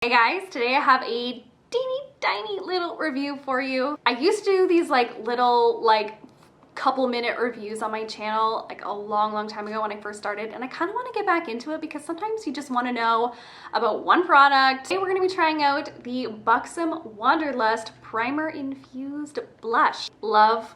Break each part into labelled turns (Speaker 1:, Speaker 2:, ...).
Speaker 1: Hey guys, today I have a teeny tiny little review for you. I used to do these little couple minute reviews on my channel a long time ago when I first started, and I kind of want to get back into it because sometimes you just want to know about one product. Today we're going to be trying out the Buxom Wanderlust Primer Infused Blush. Love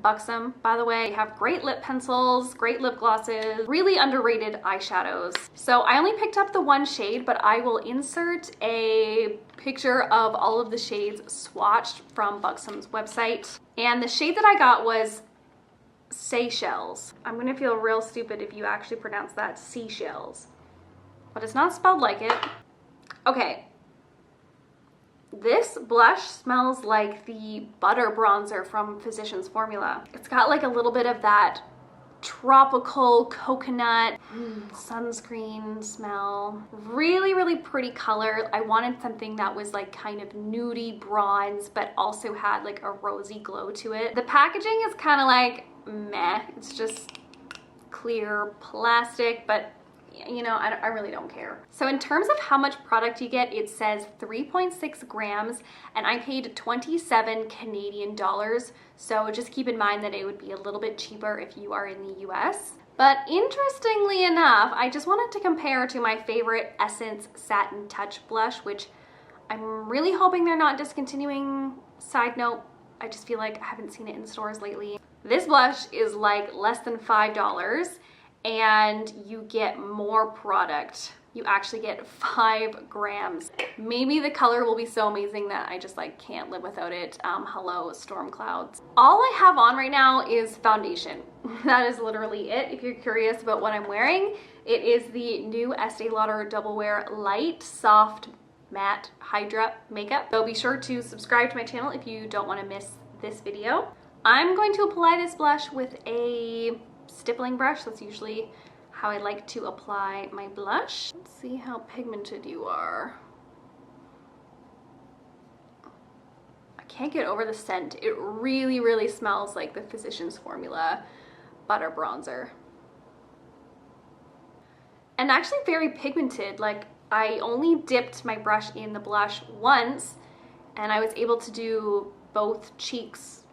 Speaker 1: Buxom, by the way. They have great lip pencils, great lip glosses, really underrated eyeshadows. So I only picked up the one shade, but I will insert a picture of all of the shades swatched from Buxom's website. And the shade that I got was Seychelles. I'm gonna feel real stupid if you actually pronounce that Seashells, but it's not spelled like it. Okay. This blush smells like the butter bronzer from Physicians Formula. It's got a little bit of that tropical coconut sunscreen smell. Really pretty color. I wanted something that was kind of nudie bronze, but also had a rosy glow to it. The packaging is kind of meh. It's just clear plastic, but you know, I really don't care. So in terms of how much product you get, it says 3.6 grams, and I paid 27 Canadian dollars. So just keep in mind that it would be a little bit cheaper if you are in the US. But interestingly enough, I just wanted to compare to my favorite Essence Satin Touch blush, which I'm really hoping they're not discontinuing. Side note, I just feel like I haven't seen it in stores lately. This blush is less than $5. And you get more product. You actually get 5 grams. Maybe the color will be so amazing that I just can't live without it. Hello, storm clouds. All I have on right now is foundation. That is literally it. If you're curious about what I'm wearing, it is the new Estee Lauder Double Wear Light Soft Matte Hydra Makeup. So be sure to subscribe to my channel if you don't want to miss this video. I'm going to apply this blush with a stippling brush. That's usually how I like to apply my blush. Let's see how pigmented you are. I can't get over the scent. It really smells like the Physicians Formula butter bronzer. And actually very pigmented. I only dipped my brush in the blush once, and I was able to do both cheeks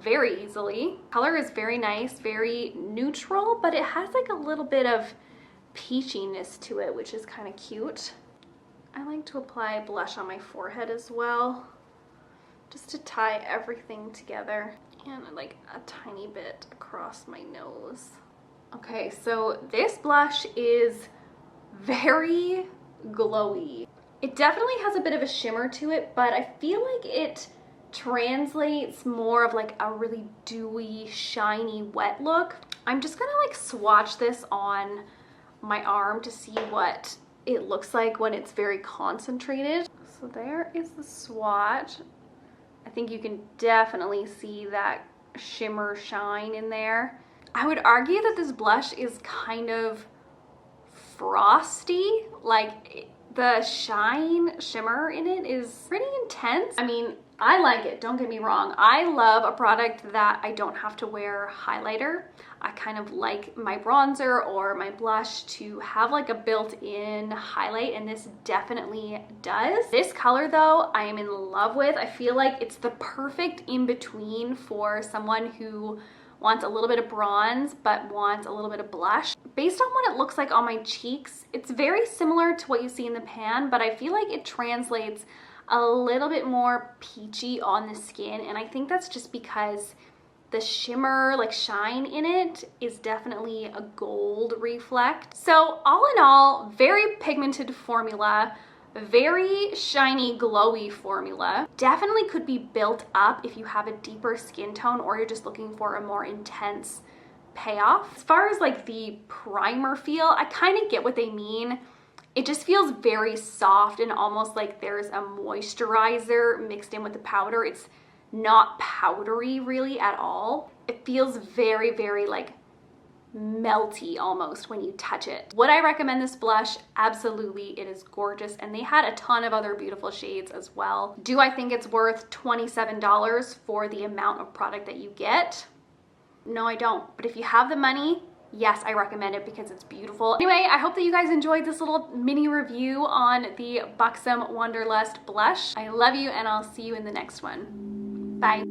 Speaker 1: very easily. Color is very nice, very neutral, but it has a little bit of peachiness to it, which is kind of cute. I like to apply blush on my forehead as well, just to tie everything together, and a tiny bit across my nose. Okay, so this blush is very glowy. It definitely has a bit of a shimmer to it, but I feel like it translates more of a really dewy, shiny, wet look. I'm just gonna swatch this on my arm to see what it looks like when it's very concentrated. So there is the swatch. I think you can definitely see that shimmer shine in there. I would argue that this blush is kind of frosty. The shimmer in it is pretty intense. I mean, I like it, don't get me wrong. I love a product that I don't have to wear highlighter. I kind of like my bronzer or my blush to have a built-in highlight, and this definitely does. This color though, I am in love with. I feel like it's the perfect in-between for someone who wants a little bit of bronze but wants a little bit of blush. Based on what it looks like on my cheeks, it's very similar to what you see in the pan, but I feel like it translates a little bit more peachy on the skin, and I think that's just because the shimmer, shine in it is definitely a gold reflect. So all in all, very pigmented formula, very shiny, glowy formula. Definitely could be built up if you have a deeper skin tone or you're just looking for a more intense payoff. As far as the primer feel, I kind of get what they mean. It just feels very soft and almost like there's a moisturizer mixed in with the powder. It's not powdery really at all. It feels very melty almost when you touch it. Would I recommend this blush? Absolutely, it is gorgeous, and they had a ton of other beautiful shades as well. Do I think it's worth $27 for the amount of product that you get? No, I don't. But if you have the money, yes, I recommend it because it's beautiful. Anyway, I hope that you guys enjoyed this little mini review on the Buxom Wanderlust blush. I love you, and I'll see you in the next one. Bye.